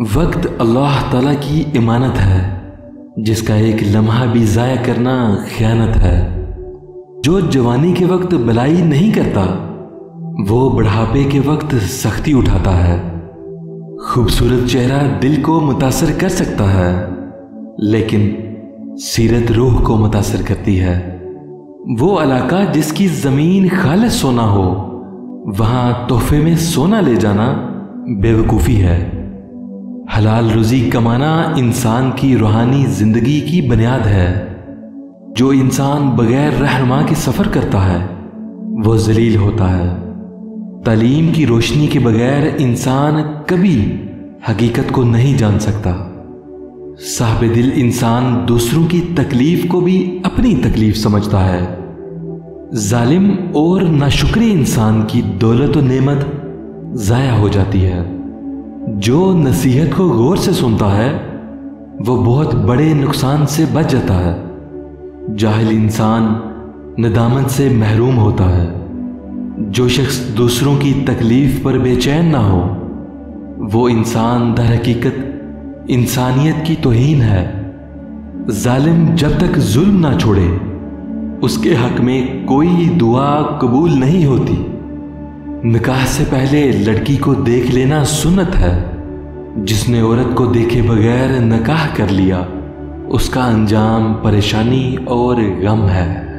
وقت اللہ تعالیٰ کی امانت ہے، جس کا ایک لمحہ بھی ضائع کرنا خیانت ہے۔ جو جوانی کے وقت بلائی نہیں کرتا، وہ بڑھاپے کے وقت سختی اٹھاتا ہے۔ خوبصورت چہرہ دل کو متاثر کر سکتا ہے، لیکن سیرت روح کو متاثر کرتی ہے۔ وہ علاقہ جس کی زمین خالص سونا ہو، وہاں تحفے میں سونا لے جانا بے وقوفی ہے۔ حلال روزی کمانا انسان کی روحانی زندگی کی بنیاد ہے۔ جو انسان بغیر رہنما کے سفر کرتا ہے، وہ ذلیل ہوتا ہے۔ تعلیم کی روشنی کے بغیر انسان کبھی حقیقت کو نہیں جان سکتا۔ صاحب دل انسان دوسروں کی تکلیف کو بھی اپنی تکلیف سمجھتا ہے۔ ظالم اور ناشکری انسان کی دولت و نعمت ضائع ہو جاتی ہے۔ جو نصیحت کو غور سے سنتا ہے، وہ بہت بڑے نقصان سے بچ جاتا ہے۔ جاہل انسان ندامت سے محروم ہوتا ہے۔ جو شخص دوسروں کی تکلیف پر بے چین نہ ہو، وہ انسان در حقیقت انسانیت کی توہین ہے۔ ظالم جب تک ظلم نہ چھوڑے، اس کے حق میں کوئی دعا قبول نہیں ہوتی۔ نکاح سے پہلے لڑکی کو دیکھ لینا سنت ہے۔ جس نے عورت کو دیکھے بغیر نکاح کر لیا، اس کا انجام پریشانی اور غم ہے۔